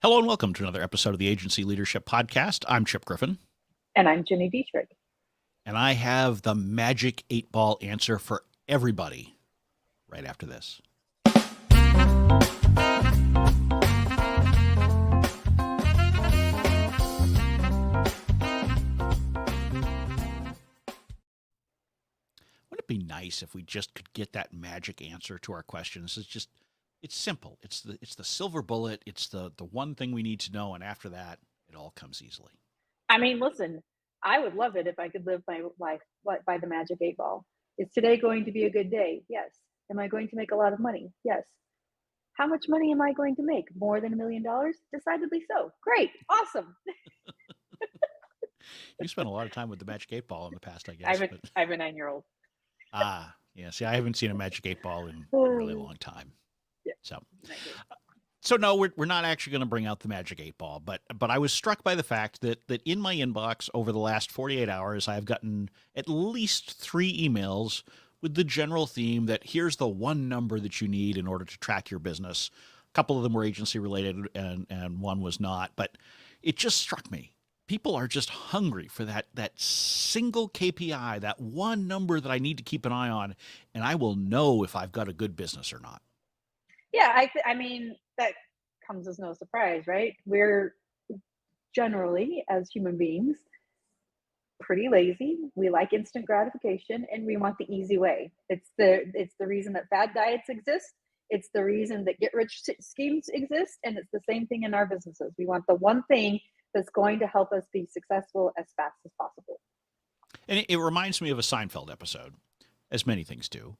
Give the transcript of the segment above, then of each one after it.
Hello and welcome to another episode of the Agency Leadership Podcast. I'm Chip Griffin, And I'm Ginny Dietrich. and I have the magic 8-ball answer for everybody right after this. Wouldn't it be nice if we just could get that magic answer to our questions? It's simple. It's the silver bullet. It's the one thing we need to know, and after that, it all comes easily. I mean, listen, I would love it if I could live my life by the magic 8 ball. Is today going to be a good day? Yes. Am I going to make a lot of money? Yes. How much money am I going to make? More than $1 million? Decidedly so. Great. Awesome. You spent a lot of time with the magic 8-ball in the past, I I guess, have a, but I have a 9-year-old. yeah. See, I haven't seen a magic 8-ball in a really long time. Yeah. So, 9 years. so no, we're not actually going to bring out the magic 8-ball, but I was struck by the fact that in my inbox over the last 48 hours, I've gotten at least 3 emails with the general theme that here's the one number that you need in order to track your business. A couple of them were agency related, and one was not, but it just struck me. People are just hungry for that single KPI, that one number that I need to keep an eye on, and I will know if I've got a good business or not. Yeah, I mean, that comes as no surprise, right? We're generally, as human beings, pretty lazy. We like instant gratification and we want the easy way. It's the reason that fad diets exist. It's the reason that get rich schemes exist, and it's the same thing in our businesses. We want the one thing that's going to help us be successful as fast as possible. And it reminds me of a Seinfeld episode, as many things do.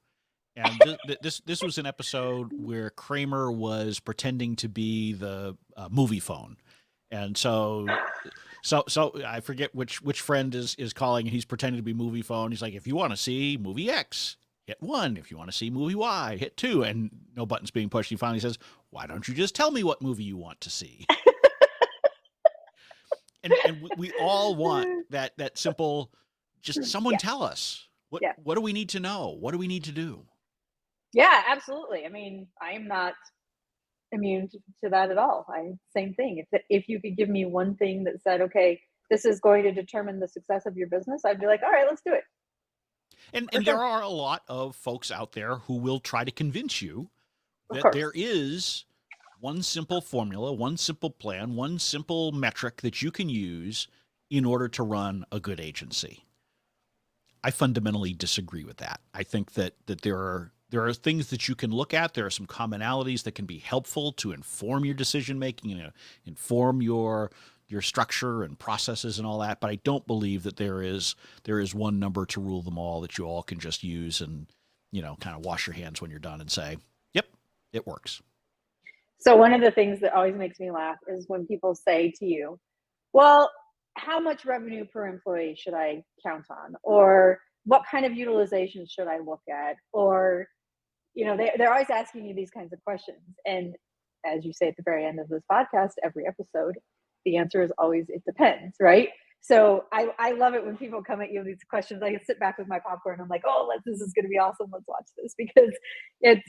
And this was an episode where Kramer was pretending to be the movie phone, and so I forget which friend is calling, and he's pretending to be movie phone. He's like, if you want to see movie X, hit 1. If you want to see movie Y, hit 2. And no buttons being pushed. He finally says, why don't you just tell me what movie you want to see? And we all want that simple, just someone Yeah, tell us yeah, what do we need to know? What do we need to do? yeah, absolutely. I mean, I am not immune to that at all. Same thing. If you could give me one thing that said, okay, this is going to determine the success of your business, I'd be like, all right, let's do it for And there sure. are a lot of folks out there who will try to convince you Of that course. there is one simple formula, one simple plan, one simple metric that you can use in order to run a good agency. I fundamentally disagree with that. I think that there are things that you can look at. There are some commonalities that can be helpful to inform your decision making and inform your structure and processes and all that. But I don't believe that there is one number to rule them all that you all can just use and kind of wash your hands when you're done and say, "Yep, it works." So one of the things that always makes me laugh is when people say to you, well, how much revenue per employee should I count on? Or what kind of utilization should I look at? Or, they're always asking you these kinds of questions. And as you say at the very end of this podcast, every episode, the answer is always, it depends, right? So I love it when people come at you with these questions. I can sit back with my popcorn. I'm like, oh, this is going to be awesome. Let's watch this, because it's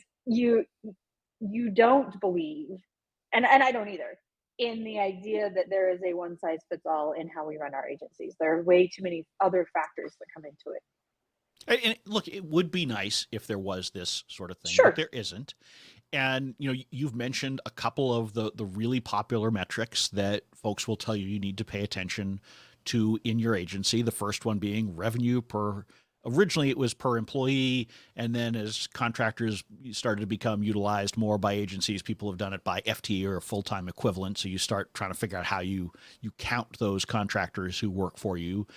you don't believe, and I don't either, in the idea that there is a one size fits all in how we run our agencies. There are way too many other factors that come into it. And look, it would be nice if there was this sort of thing, but Sure. there isn't. And you've mentioned a couple of the really popular metrics that folks will tell you need to pay attention to in your agency. The first one being revenue per. Originally, it was per employee, and then as contractors started to become utilized more by agencies, people have done it by FTE or full time equivalent. So you start trying to figure out how you count those contractors who work for you.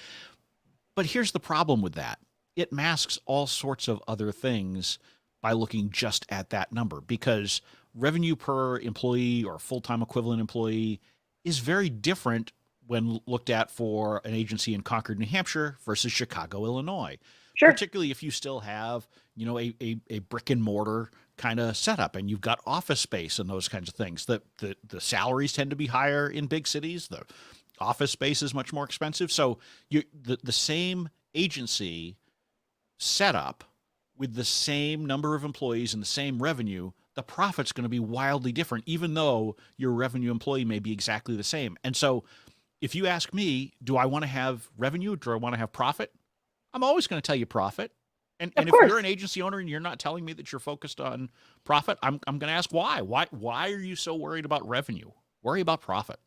But here's the problem with that: it masks all sorts of other things by looking just at that number, because revenue per employee or full time equivalent employee is very different when looked at for an agency in Concord, New Hampshire versus Chicago, Illinois, Sure. particularly if you still have, a brick and mortar kind of setup and you've got office space and those kinds of things. The salaries tend to be higher in big cities. The office space is much more expensive. So the same agency setup with the same number of employees and the same revenue, the profit's going to be wildly different, even though your revenue employee may be exactly the same. And so if you ask me, do I want to have revenue or do I want to have profit? I'm always going to tell you profit. Of And if you're course. an agency owner and you're not telling me that you're focused on profit, I'm going to ask why. Why are you so worried about revenue? Worry about profit.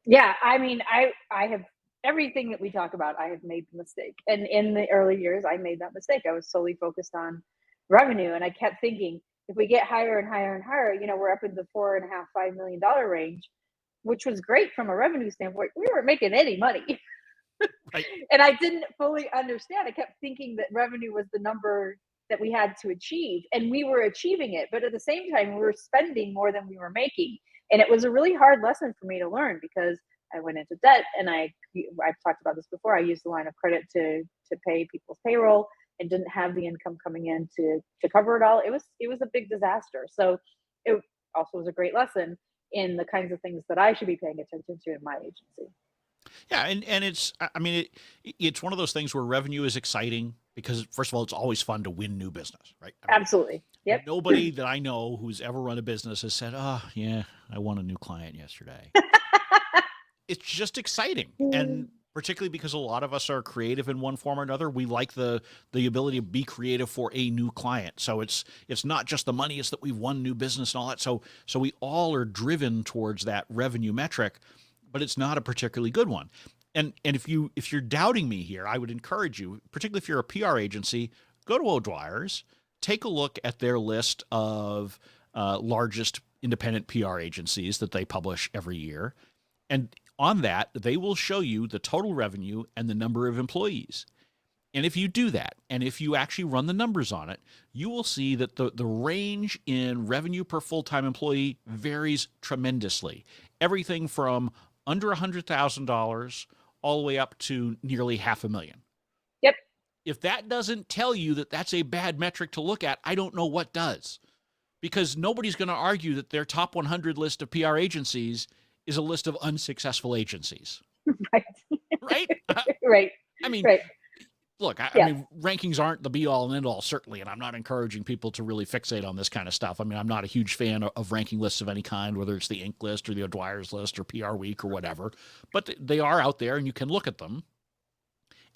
Yeah, I mean, I have everything that we talk about, I have made the mistake. And in the early years, I made that mistake. I was solely focused on revenue, and I kept thinking if we get higher and higher and higher, we're up in the 4.5, $5 million range, which was great from a revenue standpoint. We weren't making any money. Right. And I didn't fully understand. I kept thinking that revenue was the number that we had to achieve, and we were achieving it. But at the same time, we were spending more than we were making. And it was a really hard lesson for me to learn because I went into debt, and I've talked about this before. I used the line of credit to pay people's payroll and didn't have the income coming in to cover it all. It was a big disaster. So it also was a great lesson in the kinds of things that I should be paying attention to in my agency. Yeah, and it's I mean it's one of those things where revenue is exciting because first of all it's always fun to win new business, right? I mean, Absolutely. Yep. nobody that I know who's ever run a business has said, "Oh, yeah, I won a new client yesterday." It's just exciting. And particularly because a lot of us are creative in one form or another, we like the ability to be creative for a new client. So it's not just the money, it's that we've won new business and all that. So we all are driven towards that revenue metric, but it's not a particularly good one. And if you're doubting me here, I would encourage you, particularly if you're a PR agency, go to O'Dwyer's, take a look at their list of largest independent PR agencies that they publish every year, and on that, they will show you the total revenue and the number of employees. And if you do that, and if you actually run the numbers on it, you will see that the range in revenue per full time employee varies tremendously. Everything from under $100,000 all the way up to nearly half a million. Yep. If that doesn't tell you that that's a bad metric to look at, I don't know what does. Because nobody's going to argue that their top 100 list of PR agencies is a list of unsuccessful agencies, Right. right? Right. I mean, Right. look, I Yes. mean, rankings aren't the be all and end all, certainly, and I'm not encouraging people to really fixate on this kind of stuff. I mean, I'm not a huge fan of ranking lists of any kind, whether it's the Inc. list or the O'Dwyer's list or PR Week or whatever, but they are out there and you can look at them.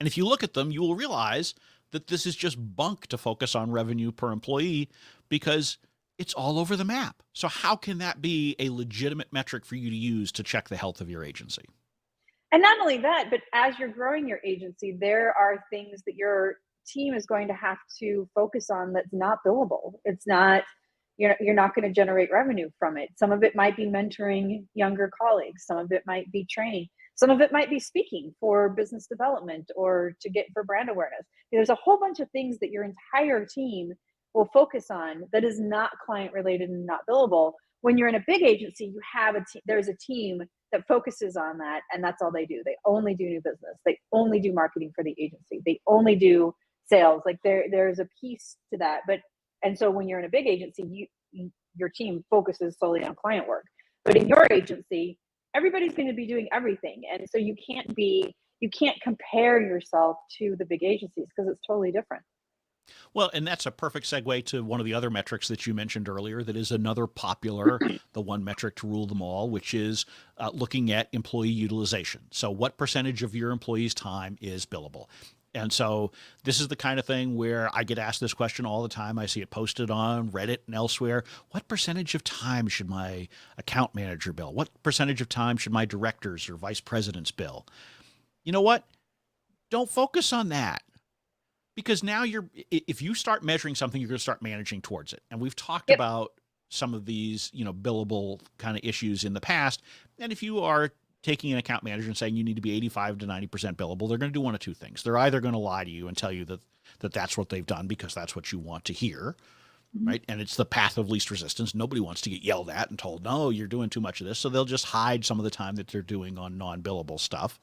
And if you look at them, you will realize that this is just bunk to focus on revenue per employee because it's all over the map. So, how can that be a legitimate metric for you to use to check the health of your agency? And not only that, but as you're growing your agency, there are things that your team is going to have to focus on that's not billable. It's not, you're not going to generate revenue from it. Some of it might be mentoring younger colleagues, some of it might be training, some of it might be speaking for business development or to get for brand awareness. There's a whole bunch of things that your entire team will focus on that is not client related and not billable. When you're in a big agency, you have there's a team that focuses on that, and that's all they do. They only do new business. They only do marketing for the agency. They only do sales. Like there's a piece to that. But and so when you're in a big agency, your team focuses solely on client work. But in your agency, everybody's going to be doing everything, and so you can't compare yourself to the big agencies because it's totally different. Well, and that's a perfect segue to one of the other metrics that you mentioned earlier that is another popular, the one metric to rule them all, which is looking at employee utilization. So, what percentage of your employees' time is billable? And so, this is the kind of thing where I get asked this question all the time. I see it posted on Reddit and elsewhere. What percentage of time should my account manager bill? What percentage of time should my directors or vice presidents bill? You know what? Don't focus on that because now if you start measuring something you're going to start managing towards it, and we've talked Yep. about some of these billable kind of issues in the past. And if you are taking an account manager and saying you need to be 85 to 90% billable, they're going to do one of two things. They're either going to lie to you and tell you that that's what they've done because that's what you want to hear, Mhm. right? And it's the path of least resistance. Nobody wants to get yelled at and told, no, you're doing too much of this, so they'll just hide some of the time that they're doing on non-billable stuff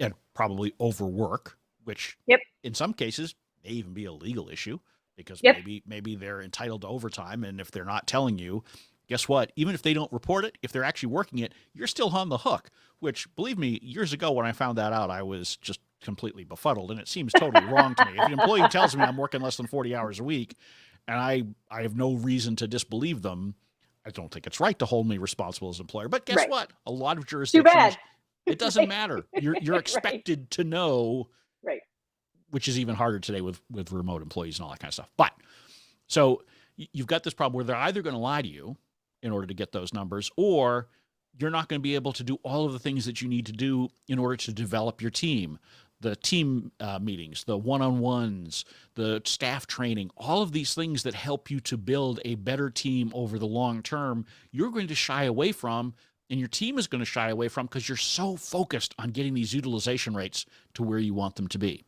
and probably overwork, which Yep. in some cases may even be a legal issue because Yep. maybe they're entitled to overtime, and if they're not telling you, guess what? Even if they don't report it, if they're actually working it, you're still on the hook. Which, believe me, years ago when I found that out, I was just completely befuddled, and it seems totally wrong to me. If an employee tells me I'm working less than 40 hours a week, and I have no reason to disbelieve them. I don't think it's right to hold me responsible as an employer. But guess Right. what? A lot of Too bad. jurisdictions, it doesn't Right. matter. You're Right. expected to know, Right. which is even harder today with remote employees and all that kind of stuff. But so you've got this problem where they're either going to lie to you in order to get those numbers, or you're not going to be able to do all of the things that you need to do in order to develop your team. The team meetings, the one-on-ones, the staff training, all of these things that help you to build a better team over the long term, you're going to shy away from, and your team is going to shy away from because you're so focused on getting these utilization rates to where you want them to be.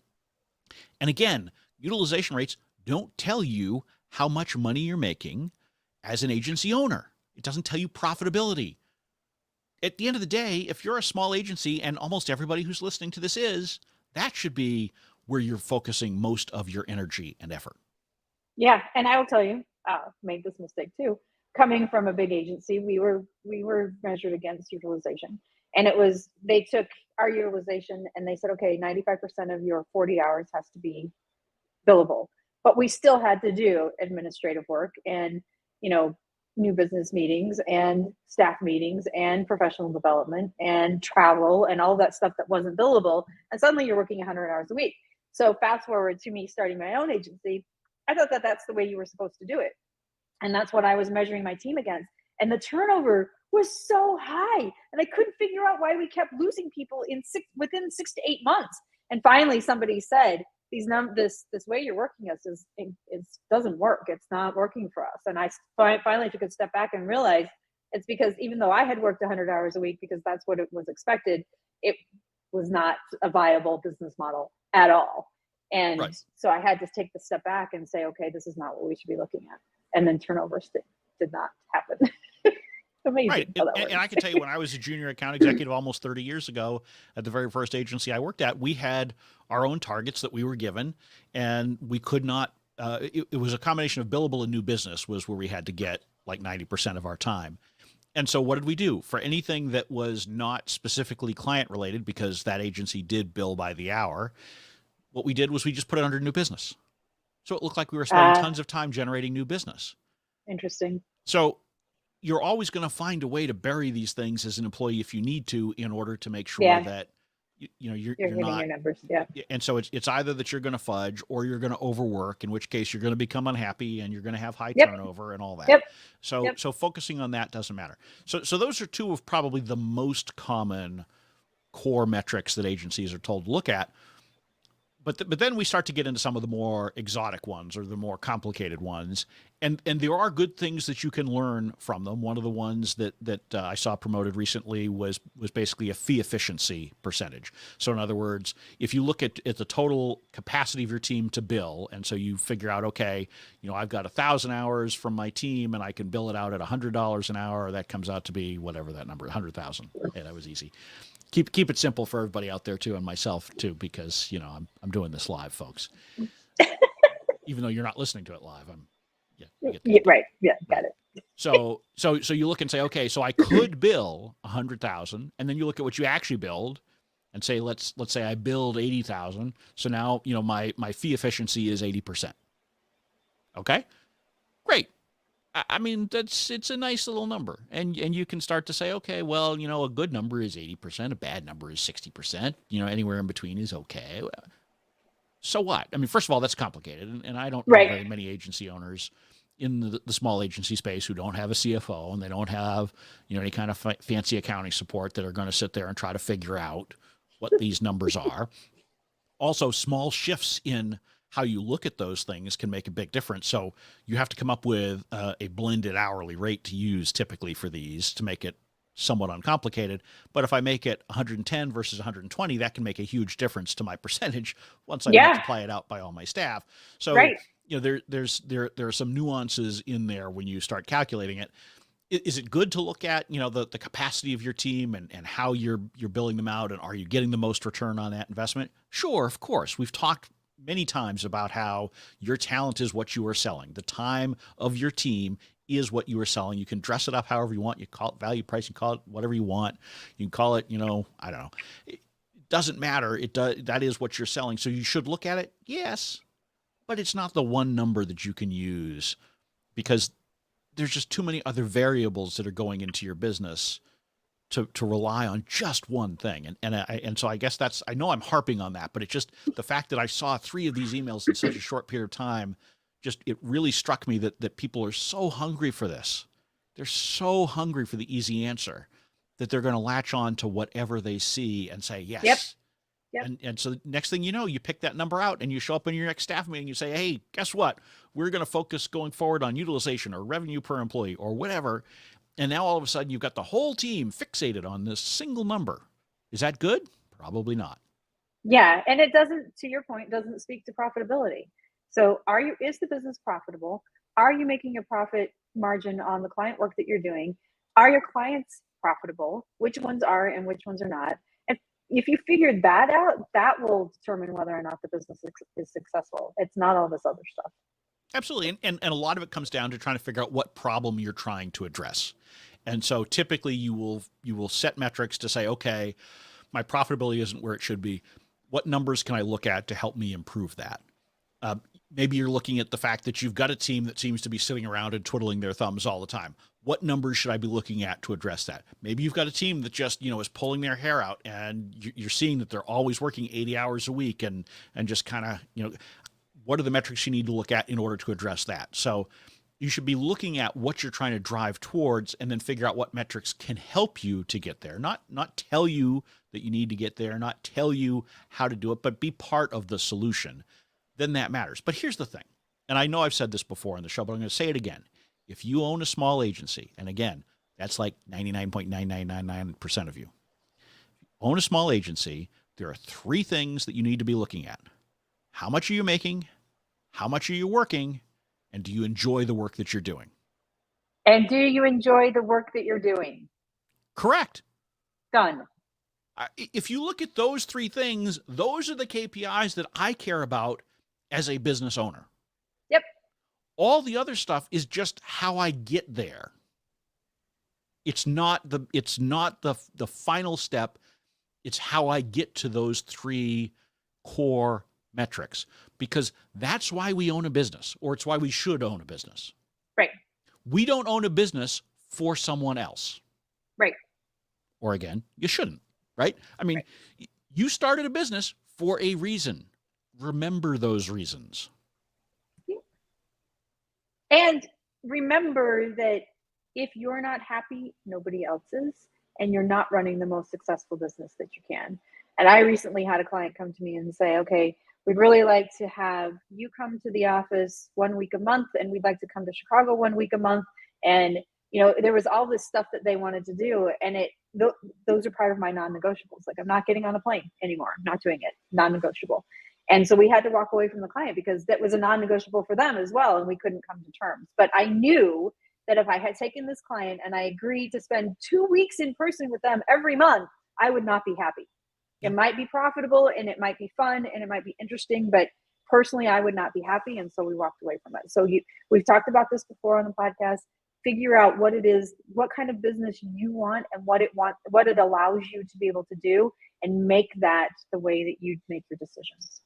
And again, utilization rates don't tell you how much money you're making as an agency owner. It doesn't tell you profitability. At the end of the day, if you're a small agency, and almost everybody who's listening to this is, that should be where you're focusing most of your energy and effort. Yeah, and I will tell you, made this mistake too. Coming from a big agency, we were measured against utilization, and it was they took our utilization and they said, okay, 95% of your 40 hours has to be billable, but we still had to do administrative work and you know new business meetings and staff meetings and professional development and travel and all that stuff that wasn't billable, and suddenly you're working 100 hours a week. So fast forward to me starting my own agency, I thought that that's the way you were supposed to do it, and that's what I was measuring my team against. And the turnover was so high, and I couldn't figure out why we kept losing people within 6 to 8 months. And finally, somebody said, this way you're working us is doesn't work. It's not working for us. And I finally took a step back and realized it's because even though I had worked 100 hours a week because that's what it was expected, it was not a viable business model at all. And Right. so I had to take the step back and say, okay, this is not what we should be looking at. And then turnover did not happen. Right. Amazing how that And I works. can tell you, when I was a junior account executive almost 30 years ago at the very first agency I worked at, we had our own targets that we were given, and we could not, it was a combination of billable and new business was where we had to get like 90% of our time. And so what did we do? For anything that was not specifically client related, because that agency did bill by the hour, what we did was we just put it under new business. So it looked like we were spending uh, tons of time generating new business. Interesting. So you're always going to find a way to bury these things as an employee if you need to, in order to make sure Yeah, that you're you're hitting not. your numbers. Yeah. And so it's either that you're going to fudge, or you're going to overwork, in which case you're going to become unhappy and you're going to have high Yep. turnover and all that. Yep. Yep. So focusing on that doesn't matter. So those are two of probably the most common core metrics that agencies are told to look at. But then we start to get into some of the more exotic ones, or the more complicated ones, and there are good things that you can learn from them. One of the ones that I saw promoted recently was basically a fee efficiency percentage. So in other words, if you look at the total capacity of your team to bill, and so you figure out, okay, I've got 1,000 hours from my team, and I can bill it out at $100 an hour. That comes out to be whatever that number, 100,000. Yeah, that was easy. Keep it simple for everybody out there too, and myself too, because I'm doing this live, folks. Even though you're not listening to it live, you get the Yeah, idea. right. Yeah, got Right. it. So you look and say, okay, so I could bill 100,000, and then you look at what you actually billed, and say, let's say I billed 80,000. So now my fee efficiency is 80%. Okay, great. I mean, it's a nice little number, and you can start to say, okay, well, a good number is 80%, a bad number is 60%. Anywhere in between is okay. So what? I mean, first of all, that's complicated, and I don't know Right. very many agency owners in the small agency space who don't have a CFO, and they don't have any kind of fancy accounting support that are going to sit there and try to figure out what these numbers are. Also, small shifts in how you look at those things can make a big difference. So you have to come up with a blended hourly rate to use typically for these to make it somewhat uncomplicated. But if I make it 110 versus 120, that can make a huge difference to my percentage once I Yeah. multiply it out by all my staff. So Right. there are some nuances in there when you start calculating it. Is it good to look at the capacity of your team, and how you're billing them out, and are you getting the most return on that investment? Sure, of course. We've talked many times about how your talent is what you are selling. The time of your team is what you are selling. You can dress it up however you want. You call it value pricing, call it whatever you want. You can call it, I don't know. It doesn't matter. That is what you're selling. So you should look at it. Yes. but it's not the one number that you can use because there's just too many other variables that are going into your business to rely on just one thing. And so I guess that's, I know I'm harping on that, but it just, the fact that I saw 3 of these emails in such a short period of time, just, it really struck me that people are so hungry for this. They're so hungry for the easy answer that they're going to latch on to whatever they see and say, Yep. yes. Yep. And so next thing you know, you pick that number out and you show up in your next staff meeting, you say, hey, guess what? We're going to focus going forward on utilization or revenue per employee or whatever. And now all of a sudden you've got the whole team fixated on this single number. Is that good? Probably not. Yeah, and it doesn't, to your point, doesn't speak to profitability. So is the business profitable? Are you making a profit margin on the client work that you're doing? Are your clients profitable? Which ones are and which ones are not? And if you figured that out, that will determine whether or not the business is successful. It's not all this other stuff. Absolutely. And a lot of it comes down to trying to figure out what problem you're trying to address. And so typically you will set metrics to say, okay, my profitability isn't where it should be. What numbers can I look at to help me improve that? Maybe you're looking at the fact that you've got a team that seems to be sitting around and twiddling their thumbs all the time. What numbers should I be looking at to address that? Maybe you've got a team that just, is pulling their hair out and you're seeing that they're always working 80 hours a week and just kind of, what are the metrics you need to look at in order to address that? So you should be looking at what you're trying to drive towards and then figure out what metrics can help you to get there. Not tell you that you need to get there, not tell you how to do it, but be part of the solution. Then that matters. But here's the thing, and I know I've said this before on the show, but I'm going to say it again. If you own a small agency, and again, that's like 99.9999% of you, own a small agency, there are 3 things that you need to be looking at. How much are you making? How much are you working? And do you enjoy the work that you're doing? And do you enjoy the work that you're doing? Correct. Done. If you look at those 3 things, those are the KPIs that I care about as a business owner. Yep. All the other stuff is just how I get there. It's not the final step. It's how I get to those 3 core metrics, because that's why we own a business, or it's why we should own a business. Right. We don't own a business for someone else. Right. Or again, you shouldn't, right? I mean, right. You started a business for a reason. Remember those reasons. And remember that if you're not happy, nobody else is, and you're not running the most successful business that you can. And I recently had a client come to me and say, okay, we'd really like to have you come to the office 1 week a month, and we'd like to come to Chicago 1 week a month. And, there was all this stuff that they wanted to do. And those are part of my non-negotiables. Like, I'm not getting on a plane anymore. I'm not doing it. Non-negotiable. And so we had to walk away from the client because that was a non-negotiable for them as well. And we couldn't come to terms. But I knew that if I had taken this client and I agreed to spend 2 weeks in person with them every month, I would not be happy. It might be profitable and it might be fun and it might be interesting, but personally, I would not be happy. And so we walked away from it. So we've talked about this before on the podcast. Figure out what it is, what kind of business you want and what it allows you to be able to do, and make that the way that you make your decisions.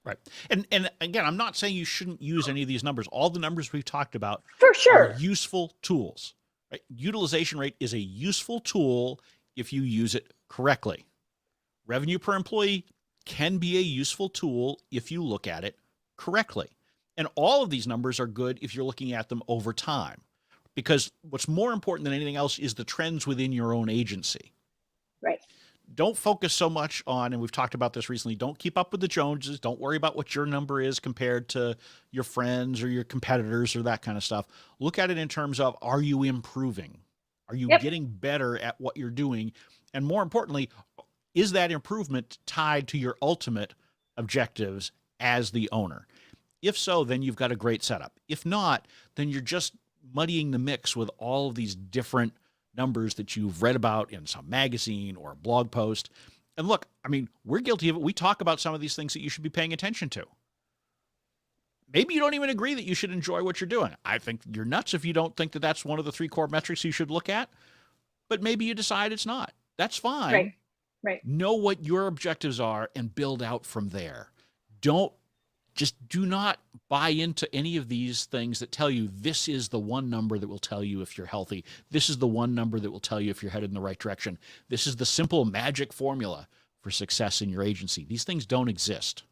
Right. And again, I'm not saying you shouldn't use any of these numbers. All the numbers we've talked about for sure are useful tools. Right? Utilization rate is a useful tool if you use it correctly. Revenue per employee can be a useful tool if you look at it correctly. And all of these numbers are good if you're looking at them over time, because what's more important than anything else is the trends within your own agency. Right. Don't focus so much on, and we've talked about this recently, don't keep up with the Joneses. Don't worry about what your number is compared to your friends or your competitors or that kind of stuff. Look at it in terms of, are you improving? Are you getting better at what you're doing? And more importantly, is that improvement tied to your ultimate objectives as the owner? If so, then you've got a great setup. If not, then you're just muddying the mix with all of these different numbers that you've read about in some magazine or a blog post. And look, I mean, we're guilty of it. We talk about some of these things that you should be paying attention to. Maybe you don't even agree that you should enjoy what you're doing. I think you're nuts if you don't think that that's one of the 3 core metrics you should look at, but maybe you decide it's not. That's fine. Right. Know what your objectives are and build out from there. Don't just do not buy into any of these things that tell you this is the one number that will tell you if you're healthy. This is the one number that will tell you if you're headed in the right direction. This is the simple magic formula for success in your agency. These things don't exist.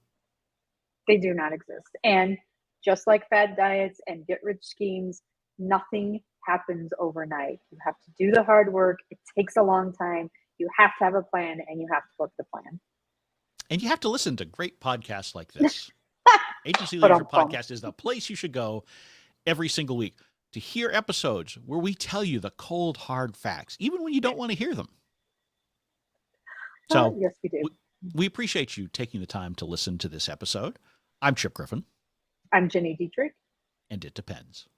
They do not exist. And just like fad diets and get rich schemes, nothing happens overnight. You have to do the hard work. It takes a long time. You have to have a plan and you have to book the plan. And you have to listen to great podcasts like this. Agency But Leadership Podcast is the place you should go every single week to hear episodes where we tell you the cold, hard facts, even when you don't want to hear them. So yes, we do. we appreciate you taking the time to listen to this episode. I'm Chip Griffin. I'm Ginny Dietrich. And it depends.